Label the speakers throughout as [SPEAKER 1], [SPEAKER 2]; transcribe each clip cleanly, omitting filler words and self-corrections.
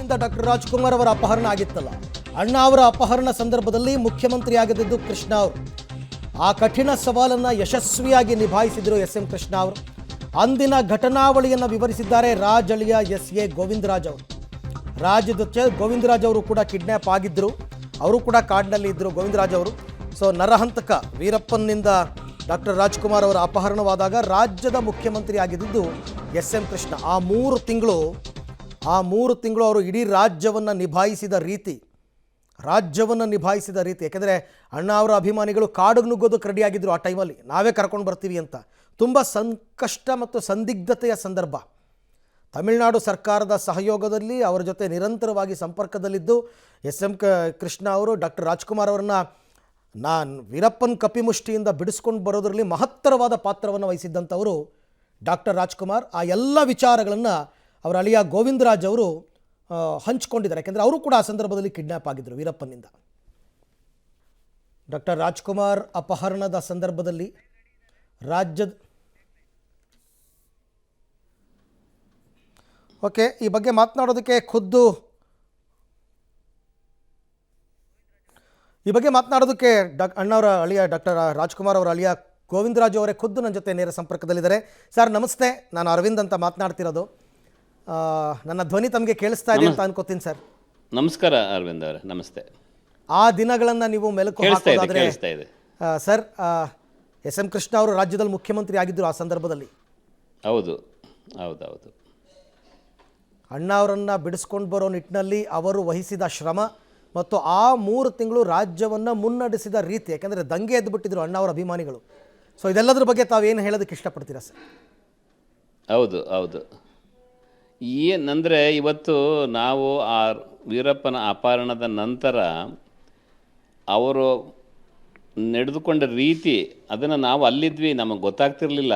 [SPEAKER 1] ವೀರಪ್ಪನಿಂದ doctor Rajkumar ಅವರ ಅಪಹರಣ ಆಗಿತ್ತಲ್ಲ, ಅಣ್ಣ ಅವರ ಅಪಹರಣ ಸಂದರ್ಭದಲ್ಲಿ ಮುಖ್ಯಮಂತ್ರಿ ಆಗದಿದ್ದು ಕೃಷ್ಣ ಅವರು. ಆ ಕಠಿಣ ಸವಾಲನ್ನು ಯಶಸ್ವಿಯಾಗಿ ನಿಭಾಯಿಸಿದರು ಎಂ ಕೃಷ್ಣ ಅವರು. ಅಂದಿನ ಘಟನಾವಳಿಯನ್ನು ವಿವರಿಸಿದ್ದಾರೆ ರಾಜ್ ಅಳಿಯ ಎ ಗೋವಿಂದರಾಜ್ ಅವರು. ಗೋವಿಂದರಾಜ್ ಅವರು ಕೂಡ ಕಿಡ್ನ್ಯಾಪ್ ಆಗಿದ್ದರು, ಅವರು ಕೂಡ ಕಾಡಿನಲ್ಲಿ ಇದ್ದರು ಗೋವಿಂದರಾಜ್ ಅವರು. ಸೊ ನರಹಂತಕ ವೀರಪ್ಪನಿಂದ ಡಾಕ್ಟರ್ ರಾಜ್ಕುಮಾರ್ ಅವರ ಅಪಹರಣವಾದಾಗ ರಾಜ್ಯದ ಮುಖ್ಯಮಂತ್ರಿ ಆಗಿದ್ದು ಎಂ ಕೃಷ್ಣ. ಆ ಮೂರು ತಿಂಗಳು ಅವರು ಇಡೀ ರಾಜ್ಯವನ್ನು ನಿಭಾಯಿಸಿದ ರೀತಿ, ಯಾಕೆಂದರೆ ಅಣ್ಣ ಅವರ ಅಭಿಮಾನಿಗಳು ಕಾಡಿಗೆ ನುಗ್ಗೋದಕ್ಕೆ ರೆಡಿಯಾಗಿದ್ದರು ಆ ಟೈಮಲ್ಲಿ, ನಾವೇ ಕರ್ಕೊಂಡು ಬರ್ತೀವಿ ಅಂತ. ತುಂಬ ಸಂಕಷ್ಟ ಮತ್ತು ಸಂದಿಗ್ಧತೆಯ ಸಂದರ್ಭ. ತಮಿಳುನಾಡು ಸರ್ಕಾರದ ಸಹಯೋಗದಲ್ಲಿ ಅವರ ಜೊತೆ ನಿರಂತರವಾಗಿ ಸಂಪರ್ಕದಲ್ಲಿದ್ದು ಎಂ ಕೃಷ್ಣ ಅವರು ಡಾಕ್ಟರ್ ರಾಜ್ಕುಮಾರ್ ಅವರನ್ನು ವೀರಪ್ಪನ ಕಪಿಮುಷ್ಟಿಯಿಂದ ಬಿಡಿಸ್ಕೊಂಡು ಬರೋದರಲ್ಲಿ ಮಹತ್ತರವಾದ ಪಾತ್ರವನ್ನು ವಹಿಸಿದ್ದಂಥವರು ಡಾಕ್ಟರ್ ರಾಜ್ಕುಮಾರ್. ಆ ಎಲ್ಲ ವಿಚಾರಗಳನ್ನು ಅವರ ಅಳಿಯ ಗೋವಿಂದರಾಜ್ ಅವರು ಹಂಚಿಕೊಂಡಿದ್ದಾರೆ, ಯಾಕೆಂದರೆ ಅವರು ಕೂಡ ಆ ಸಂದರ್ಭದಲ್ಲಿ ಕಿಡ್ನ್ಯಾಪ್ ಆಗಿದ್ದರು ವೀರಪ್ಪನಿಂದ. ಡಾಕ್ಟರ್ ರಾಜ್ಕುಮಾರ್ ಅಪಹರಣದ ಸಂದರ್ಭದಲ್ಲಿ ಈ ಬಗ್ಗೆ ಮಾತನಾಡೋದಕ್ಕೆ ಅಣ್ಣವರ ಅಳಿಯ ಡಾಕ್ಟರ್ ರಾಜ್ಕುಮಾರ್ ಅವರ ಅಳಿಯ ಗೋವಿಂದರಾಜು ಅವರೇ ಖುದ್ದು ನನ್ನ ಜೊತೆ ನೇರ ಸಂಪರ್ಕದಲ್ಲಿದ್ದಾರೆ. ಸರ್ ನಮಸ್ತೆ, ನಾನು ಅರವಿಂದ್ ಅಂತ ಮಾತನಾಡ್ತಿರೋದು. ನನ್ನ ಧ್ವನಿ ತಮಗೆ ಕೇಳಿಸ್ತಾ ಇದೆ ಅಂತ ಅನ್ಕೋತೀನಿ ಸರ್.
[SPEAKER 2] ನಮಸ್ಕಾರ ಅರವಿಂದ್ ಅವರೇ, ನಮಸ್ತೆ.
[SPEAKER 1] ಆ ದಿನಗಳನ್ನು ನೀವು ಮೆಲುಕು ಹಾಕೋದಾದ್ರೆ ಸರ್, ಎಂ ಕೃಷ್ಣ ಅವರು ರಾಜ್ಯದಲ್ಲಿ ಮುಖ್ಯಮಂತ್ರಿ ಆಗಿದ್ದರು ಆ ಸಂದರ್ಭದಲ್ಲಿ.
[SPEAKER 2] ಹೌದು.
[SPEAKER 1] ಅಣ್ಣ ಅವರನ್ನು ಬಿಡಿಸ್ಕೊಂಡು ಬರೋ ನಿಟ್ಟಿನಲ್ಲಿ ಅವರು ವಹಿಸಿದ ಶ್ರಮ ಮತ್ತು ಆ 3 ತಿಂಗಳು ರಾಜ್ಯವನ್ನು ಮುನ್ನಡೆಸಿದ ರೀತಿ, ಯಾಕೆಂದರೆ ದಂಗೆ ಎದ್ದುಬಿಟ್ಟಿದ್ರು ಅಣ್ಣ ಅವರ ಅಭಿಮಾನಿಗಳು. ಸೊ ಇದೆಲ್ಲದ್ರ ಬಗ್ಗೆ ತಾವೇನು ಹೇಳೋದಕ್ಕೆ ಇಷ್ಟಪಡ್ತೀರಾ ಸರ್?
[SPEAKER 2] ಹೌದು. ಏನಂದರೆ ಇವತ್ತು ನಾವು ಆ ವೀರಪ್ಪನ ಅಪಹರಣದ ನಂತರ ಅವರು ನಡೆದುಕೊಂಡ ರೀತಿ, ಅದನ್ನು ನಾವು ಅಲ್ಲಿದ್ವಿ, ನಮಗೆ ಗೊತ್ತಾಗ್ತಿರ್ಲಿಲ್ಲ.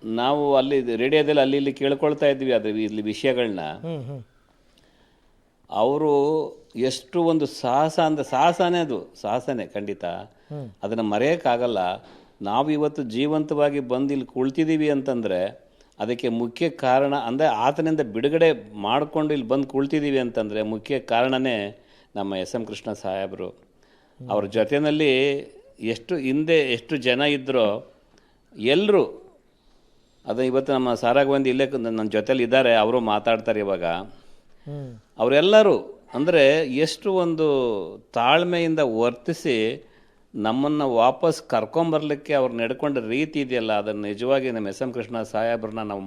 [SPEAKER 2] ನಾವು ಅಲ್ಲಿ ರೇಡಿಯೋದಲ್ಲಿ ಅಲ್ಲಿ ಇಲ್ಲಿ ಕೇಳ್ಕೊಳ್ತಾ ಇದ್ವಿ ಇಲ್ಲಿ ವಿಷಯಗಳನ್ನ. ಅವರು ಎಷ್ಟು ಒಂದು ಸಾಹಸನೇ ಖಂಡಿತ, ಅದನ್ನು ಮರೆಯೋಕ್ಕಾಗಲ್ಲ. ನಾವು ಇವತ್ತು ಜೀವಂತವಾಗಿ ಬಂದು ಇಲ್ಲಿ ಕುಳ್ತಿದ್ದೀವಿ ಅಂತಂದರೆ ಅದಕ್ಕೆ ಮುಖ್ಯ ಕಾರಣ ಅಂದರೆ ಆತನಿಂದ ಬಿಡುಗಡೆ ಮಾಡಿಕೊಂಡು ಇಲ್ಲಿ ಬಂದು ಕುಳ್ತಿದ್ದೀವಿ ಅಂತಂದರೆ ಮುಖ್ಯ ಕಾರಣನೇ ನಮ್ಮ ಎಂ ಕೃಷ್ಣ ಸಾಹೇಬರು. ಅವ್ರ ಜೊತೆಯಲ್ಲಿ ಎಷ್ಟು ಜನ ಇದ್ದರೋ ಎಲ್ಲರೂ, ಅದು ಇವತ್ತು ನಮ್ಮ ಸಾರಾಗವಂದಿ ಇಲ್ಲೇ ನನ್ನ ಜೊತೆಲಿ ಇದ್ದಾರೆ, ಅವರು ಮಾತಾಡ್ತಾರೆ ಇವಾಗ. ಅವರೆಲ್ಲರೂ ಅಂದರೆ ಎಷ್ಟು ಒಂದು ತಾಳ್ಮೆಯಿಂದ ವರ್ತಿಸಿ ನಮ್ಮನ್ನು ವಾಪಸ್ ಕರ್ಕೊಂಬರ್ಲಿಕ್ಕೆ ಅವ್ರು ನಡ್ಕೊಂಡ ರೀತಿ ಇದೆಯಲ್ಲ, ಅದನ್ನು ನಿಜವಾಗಿ ನಮ್ಮ ಎಂ ಕೃಷ್ಣ ಸಾಹೇಬ್ರನ್ನ ನಾವು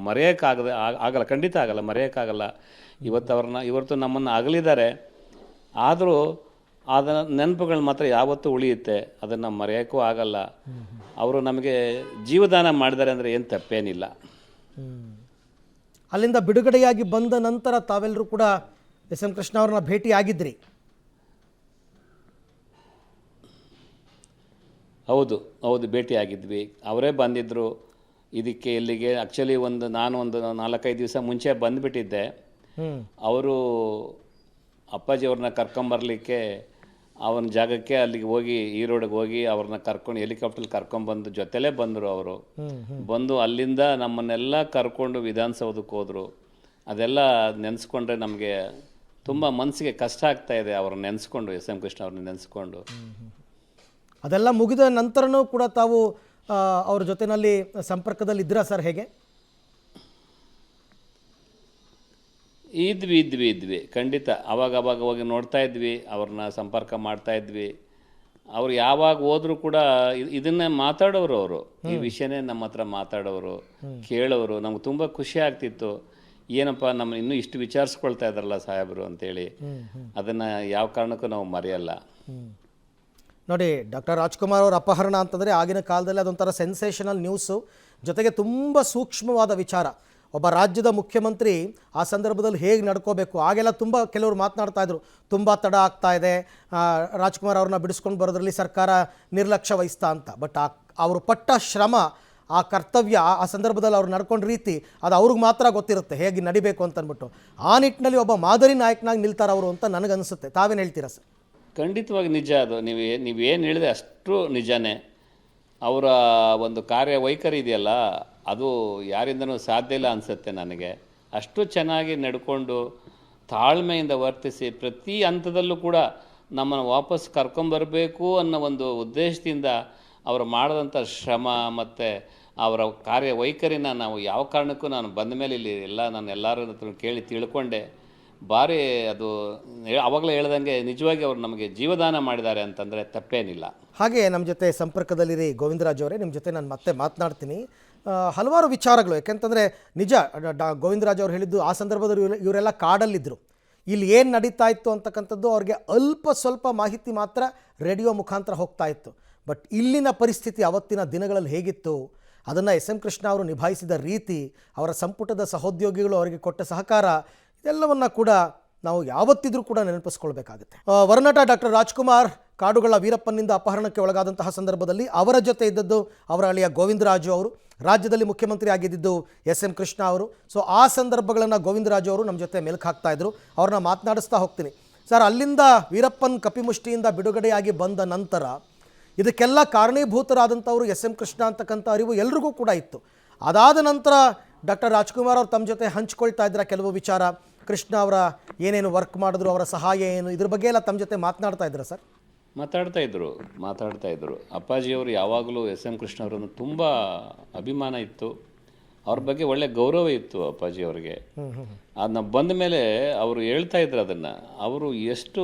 [SPEAKER 2] ಆಗಲ್ಲ, ಖಂಡಿತ ಆಗಲ್ಲ, ಮರೆಯೋಕ್ಕಾಗಲ್ಲ. ಇವತ್ತು ನಮ್ಮನ್ನು ಅಗಲಿದ್ದಾರೆ, ಆದರೂ ಅದರ ನೆನಪುಗಳು ಮಾತ್ರ ಯಾವತ್ತೂ ಉಳಿಯುತ್ತೆ, ಅದನ್ನು ಮರೆಯೋಕ್ಕೂ ಆಗಲ್ಲ. ಅವರು ನಮಗೆ ಜೀವದಾನ ಮಾಡಿದ್ದಾರೆ ಅಂದರೆ ಏನು ತಪ್ಪೇನಿಲ್ಲ.
[SPEAKER 1] ಅಲ್ಲಿಂದ ಬಿಡುಗಡೆಯಾಗಿ ಬಂದ ನಂತರ ತಾವೆಲ್ಲರೂ ಕೂಡ ಎಂ ಕೃಷ್ಣ ಅವ್ರನ್ನ ಭೇಟಿ ಆಗಿದ್ರಿ?
[SPEAKER 2] ಹೌದು, ಭೇಟಿ ಆಗಿದ್ವಿ. ಅವರೇ ಬಂದಿದ್ದರು ಇಲ್ಲಿಗೆ. ಆ್ಯಕ್ಚುಲಿ ನಾನು ಒಂದು 4-5 ದಿವಸ ಮುಂಚೆ ಬಂದುಬಿಟ್ಟಿದ್ದೆ. ಅವರು ಅಪ್ಪಾಜಿ ಅವ್ರನ್ನ ಕರ್ಕೊಂಬರ್ಲಿಕ್ಕೆ ಅವನ ಜಾಗಕ್ಕೆ ಅಲ್ಲಿಗೆ ಹೋಗಿ ಈರೋಡಿಗೆ ಹೋಗಿ ಅವ್ರನ್ನ ಕರ್ಕೊಂಡು ಹೆಲಿಕಾಪ್ಟರ್ಲಿ ಕರ್ಕೊಂಡ್ಬಂದು ಜೊತೆಲೇ ಬಂದರು. ಅವರು ಬಂದು ಅಲ್ಲಿಂದ ನಮ್ಮನ್ನೆಲ್ಲ ಕರ್ಕೊಂಡು ವಿಧಾನಸೌಧಕ್ಕೆ ಹೋದರು. ಅದೆಲ್ಲ ನೆನೆಸ್ಕೊಂಡ್ರೆ ನಮಗೆ ತುಂಬ ಮನಸ್ಸಿಗೆ ಕಷ್ಟ ಆಗ್ತಾಯಿದೆ ಅವ್ರನ್ನ ನೆನೆಸ್ಕೊಂಡು, ಎಂ ಕೃಷ್ಣ ಅವ್ರನ್ನ ನೆನೆಸ್ಕೊಂಡು.
[SPEAKER 1] ಅದೆಲ್ಲ ಮುಗಿದ ನಂತರನೂ ಕೂಡ ತಾವು ಅವ್ರ ಜೊತೆಯಲ್ಲಿ ಸಂಪರ್ಕದಲ್ಲಿ ಇದ್ದೀರಾ ಸರ್? ಹೇಗೆ?
[SPEAKER 2] ಇದ್ವಿ ಖಂಡಿತ. ಅವಾಗ ಹೋಗಿ ನೋಡ್ತಾ ಇದ್ವಿ, ಅವ್ರನ್ನ ಸಂಪರ್ಕ ಮಾಡ್ತಾ ಇದ್ವಿ. ಅವ್ರು ಯಾವಾಗ ಹೋದ್ರು ಕೂಡ ಇದನ್ನೇ ಮಾತಾಡೋರು, ಅವರು ಈ ವಿಷಯನೇ ನಮ್ಮ ಹತ್ರ ಮಾತಾಡೋರು, ಕೇಳೋರು. ನಮ್ಗೆ ತುಂಬ ಖುಷಿ ಆಗ್ತಿತ್ತು. ಏನಪ್ಪ ನಮ್ಮ ಇನ್ನೂ ಇಷ್ಟು ವಿಚಾರಿಸ್ಕೊಳ್ತಾ ಇದ್ದಾರಲ್ಲ ಸಾಹೇಬರು ಅಂತೇಳಿ. ಅದನ್ನು ಯಾವ ಕಾರಣಕ್ಕೂ ನಾವು ಮರೆಯಲ್ಲ.
[SPEAKER 1] ನೋಡಿ, ಡಾಕ್ಟರ್ ರಾಜ್ಕುಮಾರ್ ಅವರ ಅಪಹರಣ ಅಂತಂದರೆ ಆಗಿನ ಕಾಲದಲ್ಲಿ ಅದೊಂಥರ ಸೆನ್ಸೇಷನಲ್ ನ್ಯೂಸು, ಜೊತೆಗೆ ತುಂಬ ಸೂಕ್ಷ್ಮವಾದ ವಿಚಾರ. ಒಬ್ಬ ರಾಜ್ಯದ ಮುಖ್ಯಮಂತ್ರಿ ಆ ಸಂದರ್ಭದಲ್ಲಿ ಹೇಗೆ ನಡ್ಕೋಬೇಕು, ಆಗೆಲ್ಲ ಕೆಲವರು ಮಾತನಾಡ್ತಾ ಇದ್ರು, ತುಂಬ ತಡ ಆಗ್ತಾ ಇದೆ, ರಾಜ್ಕುಮಾರ್ ಅವ್ರನ್ನ ಬಿಡಿಸ್ಕೊಂಡು ಬರೋದ್ರಲ್ಲಿ ಸರ್ಕಾರ ನಿರ್ಲಕ್ಷ್ಯ ವಹಿಸ್ತಾ ಅಂತ. ಬಟ್ ಅವರು ಪಟ್ಟ ಶ್ರಮ, ಆ ಕರ್ತವ್ಯ, ಆ ಸಂದರ್ಭದಲ್ಲಿ ಅವ್ರು ನಡ್ಕೊಂಡ ರೀತಿ, ಅದು ಅವ್ರಿಗೆ ಮಾತ್ರ ಗೊತ್ತಿರುತ್ತೆ ಹೇಗೆ ನಡಿಬೇಕು ಅಂತಂದ್ಬಿಟ್ಟು. ಆ ನಿಟ್ಟಿನಲ್ಲಿ ಒಬ್ಬ ಮಾದರಿ ನಾಯಕನಾಗಿ ನಿಲ್ತಾರೆ ಅವರು ಅಂತ ನನಗನ್ನಿಸುತ್ತೆ. ತಾವೇನು ಹೇಳ್ತೀರಾ ಸರ್?
[SPEAKER 2] ಖಂಡಿತವಾಗಿ ನಿಜ. ಅದು ನೀವೇನು ಹೇಳಿದೆ ಅಷ್ಟು ನಿಜನೇ. ಅವರ ಒಂದು ಕಾರ್ಯವೈಖರಿ ಇದೆಯಲ್ಲ, ಅದು ಯಾರಿಂದನೂ ಸಾಧ್ಯ ಇಲ್ಲ ಅನಿಸುತ್ತೆ ನನಗೆ. ಅಷ್ಟು ಚೆನ್ನಾಗಿ ನಡ್ಕೊಂಡು ತಾಳ್ಮೆಯಿಂದ ವರ್ತಿಸಿ ಪ್ರತಿ ಹಂತದಲ್ಲೂ ಕೂಡ ನಮ್ಮನ್ನು ವಾಪಸ್ ಕರ್ಕೊಂಬರಬೇಕು ಅನ್ನೋ ಒಂದು ಉದ್ದೇಶದಿಂದ ಅವರು ಮಾಡಿದಂಥ ಶ್ರಮ ಮತ್ತು ಅವರ ಕಾರ್ಯವೈಖರಿನ ನಾವು ಯಾವ ಕಾರಣಕ್ಕೂ ನಾನು ಬಂದ ಮೇಲೆ ಇಲ್ಲಿ ನಾನು ಎಲ್ಲರ ಹತ್ರ ಕೇಳಿ ತಿಳ್ಕೊಂಡೆ. ಭಾರಿ ಅದು ಆವಾಗಲೇ ಹೇಳ್ದಂಗೆ ನಿಜವಾಗಿ ಅವರು ನಮಗೆ ಜೀವದಾನ ಮಾಡಿದ್ದಾರೆ ಅಂತಂದರೆ ತಪ್ಪೇನಿಲ್ಲ.
[SPEAKER 1] ಹಾಗೆ ನಮ್ಮ ಜೊತೆ ಸಂಪರ್ಕದಲ್ಲಿರಿ ಗೋವಿಂದರಾಜ್ ಅವರೇ, ನಿಮ್ಮ ಜೊತೆ ನಾನು ಮತ್ತೆ ಮಾತನಾಡ್ತೀನಿ. ಹಲವಾರು ವಿಚಾರಗಳು, ಯಾಕೆಂತಂದರೆ ನಿಜ ಗೋವಿಂದರಾಜ್ ಅವರು ಹೇಳಿದ್ದು ಆ ಸಂದರ್ಭದಲ್ಲಿ ಇವರೆಲ್ಲ ಕಾಡಲ್ಲಿದ್ದರು. ಇಲ್ಲಿ ಏನು ನಡೀತಾ ಇತ್ತು ಅಂತಕ್ಕಂಥದ್ದು ಅವ್ರಿಗೆ ಅಲ್ಪ ಸ್ವಲ್ಪ ಮಾಹಿತಿ ಮಾತ್ರ ರೇಡಿಯೋ ಮುಖಾಂತರ ಹೋಗ್ತಾ ಇತ್ತು. ಬಟ್ ಇಲ್ಲಿನ ಪರಿಸ್ಥಿತಿ ಅವತ್ತಿನ ದಿನಗಳಲ್ಲಿ ಹೇಗಿತ್ತು, ಅದನ್ನು ಎಸ್ ಎಂ ಕೃಷ್ಣ ಅವರು ನಿಭಾಯಿಸಿದ ರೀತಿ, ಅವರ ಸಂಪುಟದ ಸಹೋದ್ಯೋಗಿಗಳು ಅವರಿಗೆ ಕೊಟ್ಟ ಸಹಕಾರ, ಇದೆಲ್ಲವನ್ನು ಕೂಡ ನಾವು ಯಾವತ್ತಿದ್ರೂ ಕೂಡ ನೆನಪಿಸ್ಕೊಳ್ಬೇಕಾಗುತ್ತೆ. ವರನಟ ಡಾಕ್ಟರ್ ರಾಜ್ಕುಮಾರ್ ಕಾಡುಗಳ ವೀರಪ್ಪನಿಂದ ಅಪಹರಣಕ್ಕೆ ಒಳಗಾದಂತಹ ಸಂದರ್ಭದಲ್ಲಿ ಅವರ ಜೊತೆ ಇದ್ದದ್ದು ಅವರ ಅಳಿಯ ಗೋವಿಂದರಾಜು ಅವರು, ರಾಜ್ಯದಲ್ಲಿ ಮುಖ್ಯಮಂತ್ರಿ ಆಗಿದ್ದಿದ್ದು ಎಸ್ ಎಂ ಕೃಷ್ಣ ಅವರು. ಸೊ ಆ ಸಂದರ್ಭಗಳನ್ನು ಗೋವಿಂದರಾಜು ಅವರು ನಮ್ಮ ಜೊತೆ ಮೆಲುಕು ಹಾಕ್ತಾಯಿದ್ರು. ಅವ್ರನ್ನ ಮಾತನಾಡಿಸ್ತಾ ಹೋಗ್ತೀನಿ. ಸರ್, ಅಲ್ಲಿಂದ ವೀರಪ್ಪನ್ ಕಪಿಮುಷ್ಟಿಯಿಂದ ಬಿಡುಗಡೆಯಾಗಿ ಬಂದ ನಂತರ ಇದಕ್ಕೆಲ್ಲ ಕಾರಣೀಭೂತರಾದಂಥವರು ಎಸ್ ಎಂ ಕೃಷ್ಣ ಅಂತಕ್ಕಂಥ ಅರಿವು ಎಲ್ರಿಗೂ ಕೂಡ ಇತ್ತು. ಅದಾದ ನಂತರ ಡಾಕ್ಟರ್ ರಾಜ್ಕುಮಾರ್ ಅವರು ತಮ್ಮ ಜೊತೆ ಹಂಚ್ಕೊಳ್ತಾ ಇದ್ರ ಕೆಲವು ವಿಚಾರ, ಕೃಷ್ಣ ಅವರ ಏನೇನು ವರ್ಕ್ ಮಾಡಿದ್ರು, ಅವರ ಸಹಾಯ ಏನು, ಇದ್ರ ಬಗ್ಗೆ ಎಲ್ಲ ತಮ್ಮ ಜೊತೆ ಮಾತನಾಡ್ತಾ ಇದ್ರ ಸರ್?
[SPEAKER 2] ಮಾತಾಡ್ತಾ ಇದ್ರು. ಅಪ್ಪಾಜಿಯವರು ಯಾವಾಗಲೂ ಎಸ್ ಎಂ ಕೃಷ್ಣ ಅವರನ್ನು ತುಂಬ ಅಭಿಮಾನ ಇತ್ತು, ಅವ್ರ ಬಗ್ಗೆ ಒಳ್ಳೆ ಗೌರವ ಇತ್ತು ಅಪ್ಪಾಜಿಯವರಿಗೆ. ಅದನ್ನ ಬಂದ ಮೇಲೆ ಅವರು ಹೇಳ್ತಾ ಇದ್ರು ಅದನ್ನು, ಅವರು ಎಷ್ಟು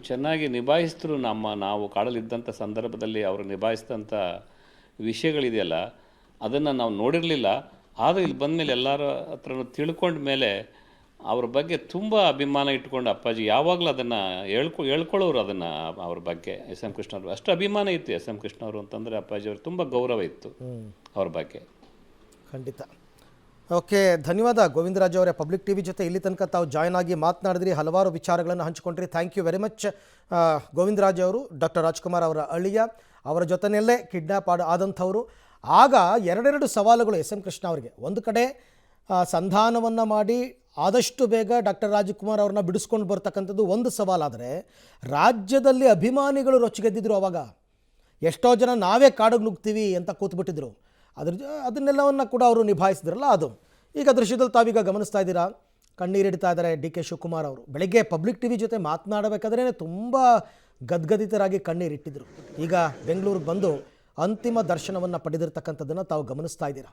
[SPEAKER 2] ಚೆನ್ನಾಗಿ ನಿಭಾಯಿಸಿದ್ರು ನಾವು ಕಾಡಲಿದ್ದಂಥ ಸಂದರ್ಭದಲ್ಲಿ ಅವರು ನಿಭಾಯಿಸಿದಂಥ ವಿಷಯಗಳಿದೆಯಲ್ಲ, ಅದನ್ನು ನಾವು ನೋಡಿರಲಿಲ್ಲ. ಆದರೂ ಇಲ್ಲಿ ಬಂದ ಮೇಲೆ ಎಲ್ಲರ ಹತ್ರನೂ ತಿಳ್ಕೊಂಡ ಮೇಲೆ ಅವ್ರ ಬಗ್ಗೆ ತುಂಬ ಅಭಿಮಾನ ಇಟ್ಕೊಂಡು ಅಪ್ಪಾಜಿ ಯಾವಾಗಲೂ ಅದನ್ನು ಹೇಳ್ಕೊಳ್ಳೋರು. ಅದನ್ನು ಅವ್ರ ಬಗ್ಗೆ ಎಸ್ ಎಂ ಕೃಷ್ಣ ಅವರು ಅಷ್ಟು ಅಭಿಮಾನ ಇತ್ತು. ಎಸ್ ಎಂ ಕೃಷ್ಣ ಅವರು ಅಂತಂದರೆ ಅಪ್ಪಾಜಿಯವರು ತುಂಬ ಗೌರವ ಇತ್ತು ಅವ್ರ ಬಗ್ಗೆ.
[SPEAKER 1] ಖಂಡಿತ. ಓಕೆ, ಧನ್ಯವಾದ ಗೋವಿಂದರಾಜ್ ಅವರೇ. ಪಬ್ಲಿಕ್ ಟಿ ವಿ ಜೊತೆ ಇಲ್ಲಿ ತನಕ ತಾವು ಜಾಯ್ನ್ ಆಗಿ ಮಾತನಾಡಿದ್ರಿ, ಹಲವಾರು ವಿಚಾರಗಳನ್ನು ಹಂಚಿಕೊಂಡ್ರಿ. Thank you very much. Govindaraj ಅವರು ಡಾಕ್ಟರ್ ರಾಜ್ಕುಮಾರ್ ಅವರ ಅಳಿಯ, ಅವರ ಜೊತೆಯಲ್ಲೇ ಕಿಡ್ನ್ಯಾಪ್ ಆದಂಥವರು. ಆಗ ಎರಡೆರಡು ಸವಾಲುಗಳು ಎಸ್ ಎಂ ಕೃಷ್ಣ ಅವರಿಗೆ. ಒಂದು ಕಡೆ ಸಂಧಾನವನ್ನು ಮಾಡಿ ಆದಷ್ಟು ಬೇಗ ಡಾಕ್ಟರ್ ರಾಜ್ಕುಮಾರ್ ಅವ್ರನ್ನ ಬಿಡಿಸ್ಕೊಂಡು ಬರ್ತಕ್ಕಂಥದ್ದು ಒಂದು ಸವಾಲಾದರೆ, ರಾಜ್ಯದಲ್ಲಿ ಅಭಿಮಾನಿಗಳು ರೊಚ್ಚಿಗೆದ್ದಿದ್ರು. ಅವಾಗ ಎಷ್ಟೋ ಜನ ನಾವೇ ಕಾಡಿಗೆ ನುಗ್ತೀವಿ ಅಂತ ಕೂತ್ಬಿಟ್ಟಿದ್ರು. ಅದನ್ನೆಲ್ಲವನ್ನು ಕೂಡ ಅವರು ನಿಭಾಯಿಸಿದ್ರಲ್ಲ ಅದು. ಈಗ ದೃಶ್ಯದಲ್ಲಿ ತಾವೀಗ ಗಮನಿಸ್ತಾ ಇದ್ದೀರಾ, ಕಣ್ಣೀರಿಡ್ತಾ ಇದ್ದಾರೆ ಡಿ ಕೆ ಶಿವಕುಮಾರ್ ಅವರು. ಬೆಳಗ್ಗೆ ಪಬ್ಲಿಕ್ ಟಿ ವಿ ಜೊತೆ ಮಾತನಾಡಬೇಕಾದ್ರೇ ತುಂಬ ಗದ್ಗದಿತರಾಗಿ ಕಣ್ಣೀರಿಟ್ಟಿದ್ರು. ಈಗ ಬೆಂಗಳೂರಿಗೆ ಬಂದು ಅಂತಿಮ ದರ್ಶನವನ್ನು ಪಡೆದಿರ್ತಕ್ಕಂಥದ್ದನ್ನು ತಾವು ಗಮನಿಸ್ತಾ ಇದ್ದೀರಾ.